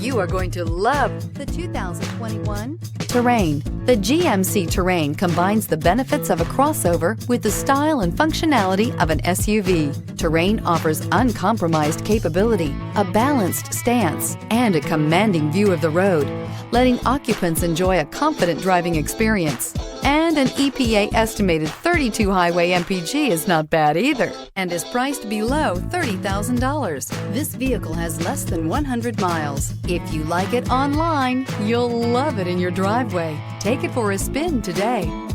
You are going to love the 2021 Terrain. The GMC Terrain combines the benefits of a crossover with the style and functionality of an SUV. Terrain offers uncompromised capability, a balanced stance, and a commanding view of the road, letting occupants enjoy a confident driving experience. And an EPA estimated 32 highway MPG is not bad either, and is priced below $30,000. This vehicle has less than 100 miles. If you like it online, you'll love it in your driveway. Take it for a spin today.